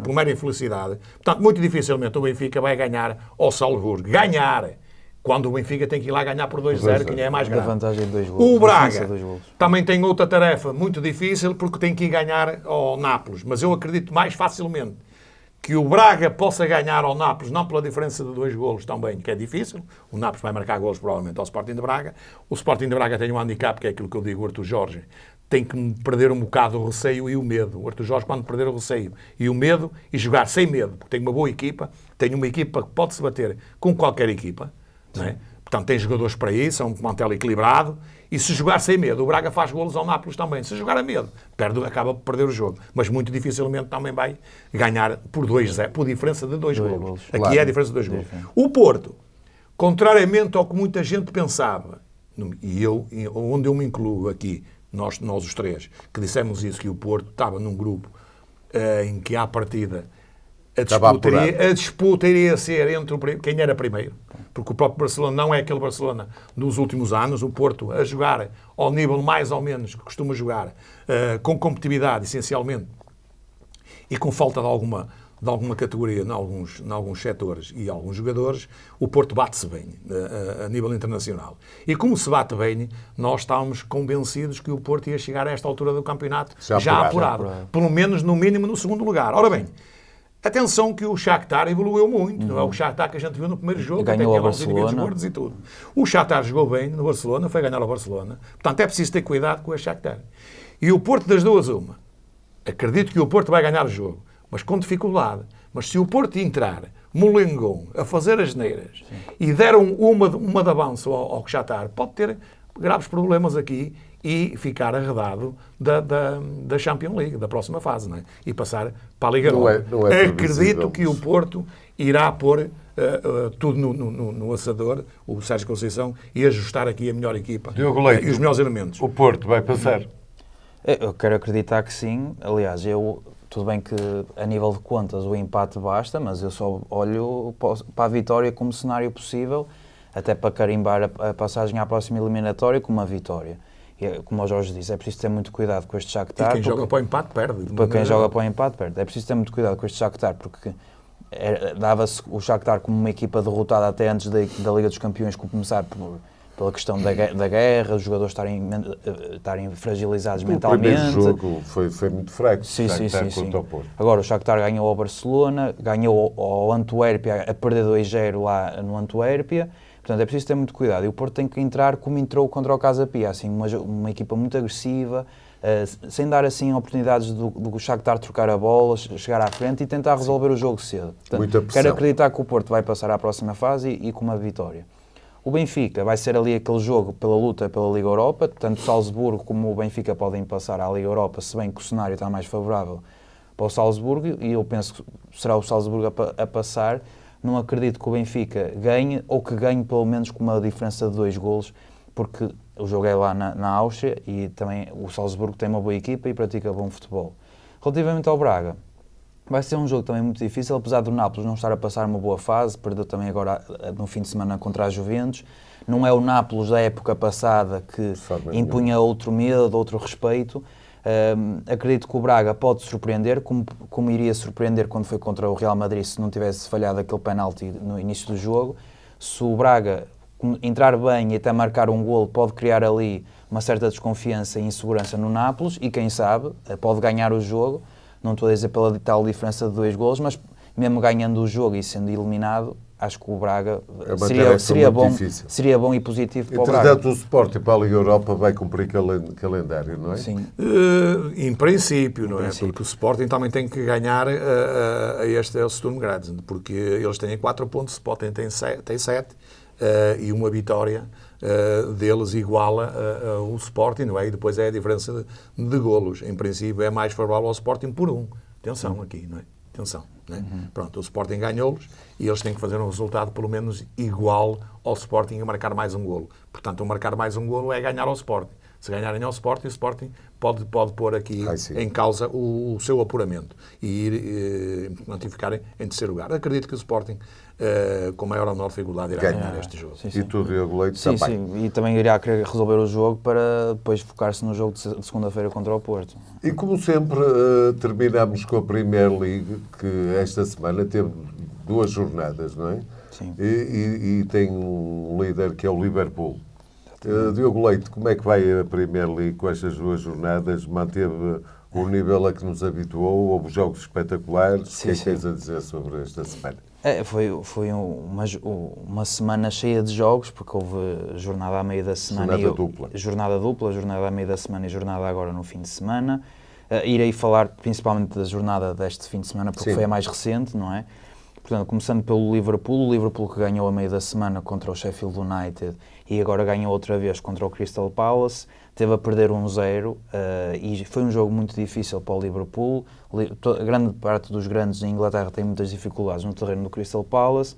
por mera infelicidade. Portanto, muito dificilmente o Benfica vai ganhar ao Salzburgo. Ganhar! Quando o Benfica tem que ir lá ganhar por 2-0, que ainda é mais Da grave. vantagem de 2 golos. O Diferença Braga de 2 golos. também tem outra tarefa muito difícil, porque tem que ir ganhar ao Nápoles. Mas eu acredito mais facilmente que o Braga possa ganhar ao Nápoles, não pela diferença de 2 golos também, que é difícil. O Nápoles vai marcar golos provavelmente ao Sporting de Braga. O Sporting de Braga tem um handicap, que é aquilo que eu digo, o Artur Jorge. Tem que perder um bocado o receio e o medo. O Artur Jorge, quando perder o receio e o medo, e jogar sem medo, porque tem uma boa equipa, tem uma equipa que pode se bater com qualquer equipa, não é? Portanto, tem jogadores para isso, é um plantel equilibrado. E se jogar sem medo, o Braga faz golos ao Nápoles também. Se jogar a medo, acaba por perder o jogo. Mas muito dificilmente também vai ganhar por 2-0, por diferença de 2 golos. golos. Aqui Claro. é a diferença de 2 golos. O Porto, contrariamente ao que muita gente pensava, onde eu me incluo aqui, nós os três, que dissemos isso, que o Porto estava num grupo em que, à partida, Estava a disputa iria ser entre quem era primeiro. Porque o próprio Barcelona não é aquele Barcelona dos últimos anos. O Porto a jogar ao nível mais ou menos que costuma jogar, com competitividade, essencialmente, e com falta de alguma categoria em alguns setores e alguns jogadores, o Porto bate-se bem a nível internacional. E como se bate bem, nós estávamos convencidos que o Porto ia chegar a esta altura do campeonato já apurado. Pelo menos, no mínimo, no segundo lugar. Ora bem, atenção que o Shakhtar evoluiu muito. Não é o Shakhtar que a gente viu no primeiro jogo, Ganhou até ao Barcelona. gordos e tudo. O Shakhtar jogou bem no Barcelona, foi ganhar ao Barcelona. Portanto, é preciso ter cuidado com o Shakhtar. E o Porto, das duas, uma. Acredito que o Porto vai ganhar o jogo, mas com dificuldade. Mas se o Porto entrar molengão a fazer as neiras e der uma de avanço ao Shakhtar, pode ter graves problemas aqui e ficar arredado da Champions League, da próxima fase, não é? E passar para a Liga Europa. Não é Acredito que o Porto irá pôr tudo no assador, o Sérgio Conceição, e ajustar aqui a melhor equipa Diogo Leite, e os melhores elementos. O Porto vai passar? Eu quero acreditar que sim. Aliás, tudo bem que a nível de contas o empate basta, mas eu só olho para a vitória como cenário possível, até para carimbar a passagem à próxima eliminatória com uma vitória. E, como o Jorge disse, é preciso ter muito cuidado com este Shakhtar. E quem joga para o empate perde. Para quem joga para o empate perde. É preciso ter muito cuidado com este Shakhtar, porque dava-se o Shakhtar como uma equipa derrotada até antes da Liga dos Campeões começar pela questão da guerra, os jogadores estarem fragilizados mentalmente. O primeiro jogo foi muito fraco. Sim. Contra o Porto. Agora o Shakhtar ganhou ao Barcelona, ganhou ao Antuérpia a perder 2-0 lá no Antuérpia. Portanto, é preciso ter muito cuidado. E o Porto tem que entrar como entrou contra o Casa Pia, assim, uma equipa muito agressiva, sem dar assim oportunidades do Shakhtar trocar a bola, chegar à frente e tentar resolver o jogo cedo. Portanto, muita pressão. Quero acreditar que o Porto vai passar à próxima fase e com uma vitória. O Benfica vai ser ali aquele jogo pela luta pela Liga Europa, tanto o Salzburgo como o Benfica podem passar à Liga Europa, se bem que o cenário está mais favorável para o Salzburgo, e eu penso que será o Salzburgo a passar. Não acredito que o Benfica ganhe, ou que ganhe pelo menos com uma diferença de 2 golos, porque o jogo é lá na Áustria e também o Salzburgo tem uma boa equipa e pratica bom futebol. Relativamente ao Braga, vai ser um jogo também muito difícil, apesar do Nápoles não estar a passar uma boa fase, perdeu também agora no fim de semana contra a Juventus. Não é o Nápoles da época passada que impunha outro medo, outro respeito. Acredito que o Braga pode surpreender, como iria surpreender quando foi contra o Real Madrid se não tivesse falhado aquele penalti no início do jogo. Se o Braga entrar bem e até marcar um golo, pode criar ali uma certa desconfiança e insegurança no Nápoles e quem sabe, pode ganhar o jogo. Não estou a dizer pela tal diferença de 2 golos, mas mesmo ganhando o jogo e sendo eliminado, acho que o Braga seria bom e positivo para o Braga. Entretanto, o Sporting para a Liga Europa vai cumprir calendário, não é? Sim. Em princípio, não é? Porque o Sporting também tem que ganhar a este Sturm Graz, porque eles têm 4 pontos, o Sporting tem 7 e uma vitória deles iguala o Sporting, não é? E depois é a diferença de golos. Em princípio é mais favorável ao Sporting por 1. Atenção aqui, não é? Atenção. Não é? Pronto, o Sporting ganhou-los e eles têm que fazer um resultado pelo menos igual ao Sporting a marcar mais um golo. Portanto, o marcar mais um golo é ganhar ao Sporting. Se ganharem ao Sporting, o Sporting pode pôr aqui em causa o seu apuramento e ficarem em terceiro lugar. Acredito que o Sporting, com maior ou menor dificuldade, irá ganhar este jogo. E tu, Diogo Leite, também. Sim, e também irá querer resolver o jogo para depois focar-se no jogo de segunda-feira contra o Porto. E como sempre, terminamos com a Premier League, que esta semana teve 2 jornadas, não é? Sim. E tem um líder que é o Liverpool. Diogo Leite, como é que vai a Premier League com estas 2 jornadas? Manteve o nível a que nos habituou? Houve jogos espetaculares? O que é que tens a dizer sobre esta semana? Foi uma semana cheia de jogos, porque houve jornada à meio da semana. Jornada dupla, jornada à meio da semana e jornada agora no fim de semana. Irei falar principalmente da jornada deste fim de semana, porque foi a mais recente, não é? Portanto, começando pelo Liverpool, o Liverpool que ganhou a meio da semana contra o Sheffield United e agora ganhou outra vez contra o Crystal Palace, teve a perder 1-0 e foi um jogo muito difícil para o Liverpool. Grande parte dos grandes em Inglaterra tem muitas dificuldades no terreno do Crystal Palace.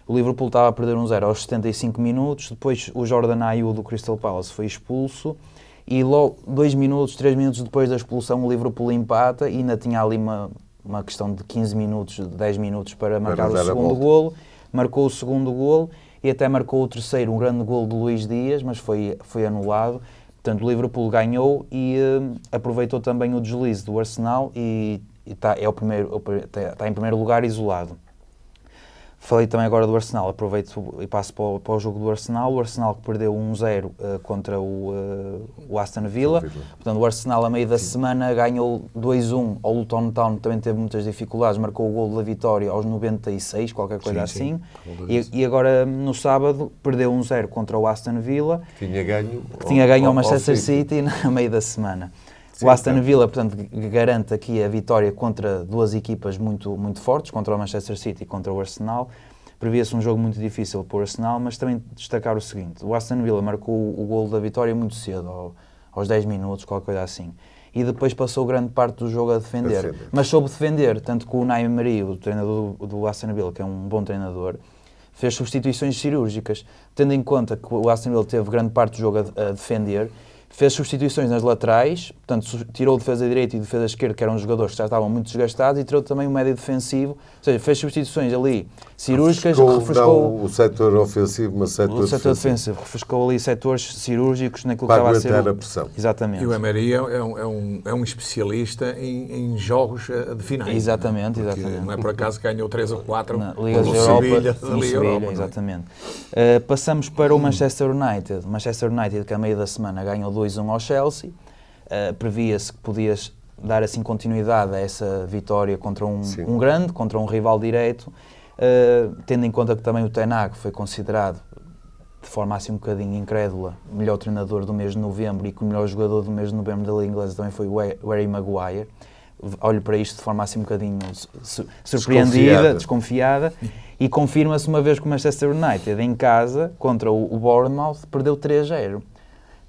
O Liverpool estava a perder 1-0 aos 75 minutos, depois o Jordan Ayew do Crystal Palace foi expulso e logo 2 minutos, 3 minutos depois da expulsão o Liverpool empata e ainda tinha ali uma questão de 15 minutos, 10 minutos para marcar o segundo golo. Marcou o segundo golo e até marcou o terceiro, um grande golo de Luís Dias, mas foi anulado. Portanto, o Liverpool ganhou e aproveitou também o deslize do Arsenal e está em primeiro lugar isolado. Falei também agora do Arsenal, aproveito e passo para o jogo do Arsenal. O Arsenal que perdeu 1-0 contra o Aston Villa. Portanto, o Arsenal a meio da semana ganhou 2-1 ao Luton Town, também teve muitas dificuldades, marcou o golo da vitória aos 96, qualquer coisa assim. E agora no sábado perdeu 1-0 contra o Aston Villa, que tinha ganho ao Manchester City na meio da semana. O Aston Villa, portanto, garante aqui a vitória contra 2 equipas muito, muito fortes, contra o Manchester City e contra o Arsenal. previa-se um jogo muito difícil para o Arsenal, mas também destacar o seguinte, o Aston Villa marcou o golo da vitória muito cedo, aos 10 minutos, qualquer coisa assim, e depois passou grande parte do jogo a defender. Mas soube defender, tanto que o Unai Emery, o treinador do Aston Villa, que é um bom treinador, fez substituições cirúrgicas, tendo em conta que o Aston Villa teve grande parte do jogo a defender, fez substituições nas laterais, portanto tirou o defesa direito e o defesa esquerdo, que eram jogadores que já estavam muito desgastados, e tirou também o médio defensivo, ou seja, fez substituições ali cirúrgicas, refrescou não o setor ofensivo, mas o setor defensivo, refrescou ali setores cirúrgicos naquilo que estava a ser a pressão. Exatamente. E o Emery é um especialista em jogos de finais. Exatamente. Não é por acaso que ganhou 3 ou 4 na Liga da Europa, exatamente. Passamos para o Manchester United. Manchester United, que a meio da semana ganhou 2-1 ao Chelsea. Previa-se que podias dar assim continuidade a essa vitória contra um grande, contra um rival direto, tendo em conta que também o Ten Hag foi considerado, de forma assim um bocadinho incrédula, o melhor treinador do mês de novembro, e que o melhor jogador do mês de novembro da Liga Inglesa também foi o Harry Maguire. Olho para isto de forma assim um bocadinho surpreendida, desconfiada, e confirma-se uma vez que o Manchester United, em casa, contra o Bournemouth, perdeu 3-0.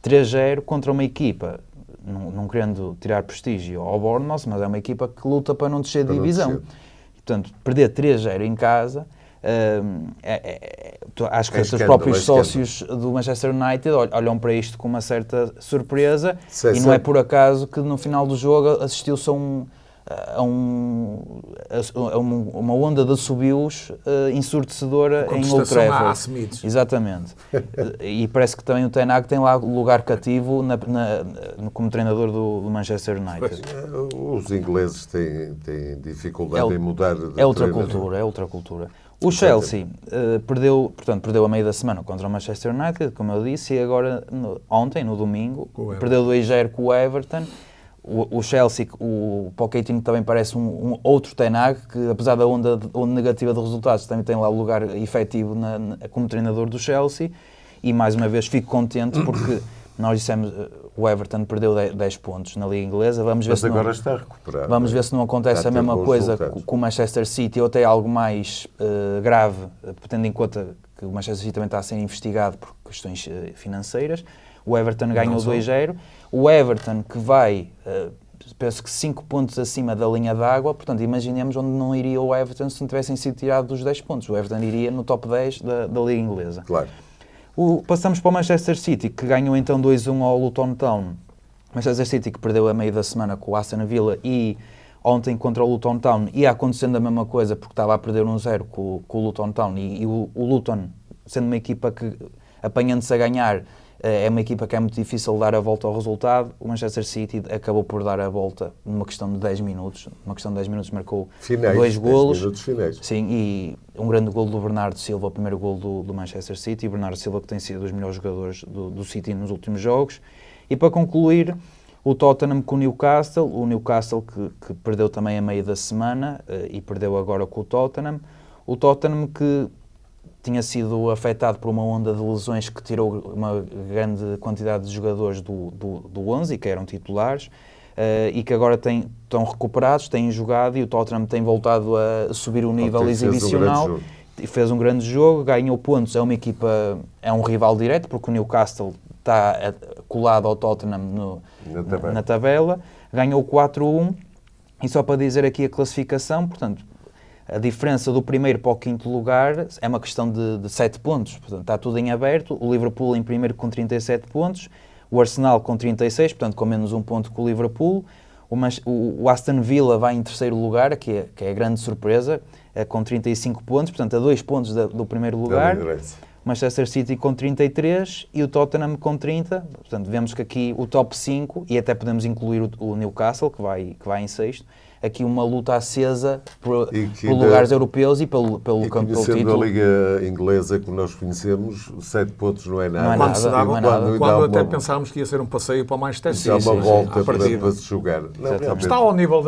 3-0 contra uma equipa, não querendo tirar prestígio ao Bournemouth, mas é uma equipa que luta para não descer de divisão. Portanto, perder 3-0 em casa, acho que os próprios sócios do Manchester United olham para isto com uma certa surpresa, e não é por acaso que no final do jogo assistiu-se a uma onda de assobios ensurdecedora em Old Trafford. Exatamente. E parece que também o Ten Hag tem lá lugar cativo como treinador do Manchester United. Os ingleses têm dificuldade em mudar de é outra cultura. O Chelsea perdeu a meio da semana contra o Manchester United, como eu disse, e agora ontem, no domingo, perdeu 2-0 com o Everton. O Chelsea, o Pochettino também parece um outro Ten Hag, que apesar da onda negativa de resultados, também tem lá lugar efetivo como treinador do Chelsea, e mais uma vez fico contente porque nós dissemos o Everton perdeu 10 pontos na Liga Inglesa, vamos ver se agora está a recuperar. Vamos ver se não acontece a mesma coisa com o Manchester City, ou até algo mais grave, tendo em conta que o Manchester City também está a ser investigado por questões financeiras. O Everton ganhou 2-0. O Everton, que vai, penso que 5 pontos acima da linha d'água, portanto, imaginemos onde não iria o Everton se não tivessem sido tirados dos 10 pontos. O Everton iria no top 10 da Liga Inglesa. Claro. Passamos para o Manchester City, que ganhou então 2-1 ao Luton Town. Manchester City, que perdeu a meio da semana com o Aston Villa, e ontem contra o Luton Town ia acontecendo a mesma coisa, porque estava a perder 1-0 com o Luton Town, e o Luton, sendo uma equipa que, apanhando-se a ganhar, é uma equipa que é muito difícil dar a volta ao resultado. O Manchester City acabou por dar a volta numa questão de 10 minutos. Numa questão de 10 minutos marcou 2 golos. 10 minutos finais. Sim, e um grande golo do Bernardo Silva, o primeiro golo do Manchester City. E Bernardo Silva, que tem sido um dos melhores jogadores do City nos últimos jogos. E para concluir, o Tottenham com o Newcastle que perdeu também a meio da semana e perdeu agora com o Tottenham. O Tottenham que tinha sido afetado por uma onda de lesões que tirou uma grande quantidade de jogadores do 11, que eram titulares, e que agora estão recuperados, têm jogado, e o Tottenham tem voltado a subir o nível exibicional. Fez um grande jogo, ganhou pontos, é um rival direto, porque o Newcastle está colado ao Tottenham na tabela, ganhou 4-1, e só para dizer aqui a classificação, portanto, a diferença do primeiro para o quinto lugar é uma questão de 7 pontos, portanto está tudo em aberto. O Liverpool em primeiro com 37 pontos, o Arsenal com 36, portanto com menos 1 ponto que o Liverpool. O Aston Villa vai em terceiro lugar, que é a grande surpresa, com 35 pontos, portanto a 2 pontos do primeiro lugar. Manchester City com 33 e o Tottenham com 30, portanto vemos que aqui o top 5, e até podemos incluir o Newcastle, que vai em sexto, aqui uma luta acesa por lugares europeus e pelo título. A Liga Inglesa que nós conhecemos, 7 pontos não é nada. Quando até pensámos que ia ser um passeio para o Manchester City. É uma volta para se jogar. Está ao nível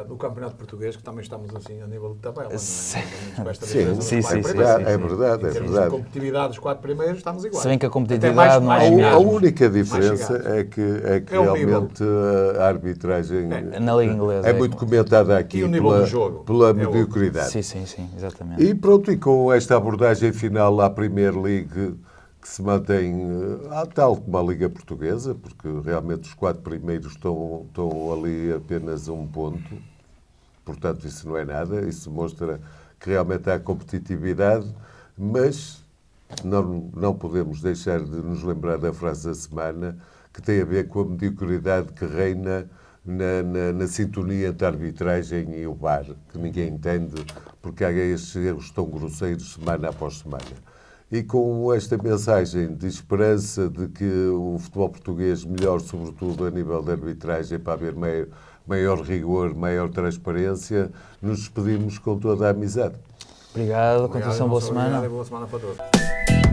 do Campeonato Português, que também estamos assim a nível de tabela. Sim, é verdade. Em termos de competitividade, os 4 primeiros estamos iguais. Se bem que a competitividade não é... A única diferença é que realmente a arbitragem na Liga Inglesa é muito muito comentada aqui E o nível pela, do jogo pela é mediocridade. Sim, exatamente. E pronto, e com esta abordagem final à Premier League, que se mantém tal como a Liga Portuguesa, porque realmente os 4 primeiros estão ali apenas a 1 ponto, portanto isso não é nada, isso mostra que realmente há competitividade, mas não podemos deixar de nos lembrar da frase da semana, que tem a ver com a mediocridade que reina na sintonia entre a arbitragem e o VAR, que ninguém entende, porque há estes erros tão grosseiros semana após semana. E com esta mensagem de esperança de que o futebol português melhore, sobretudo a nível de arbitragem, para haver maior rigor, maior transparência, nos despedimos com toda a amizade. Obrigado, continuação, boa semana. Obrigado e boa semana para todos.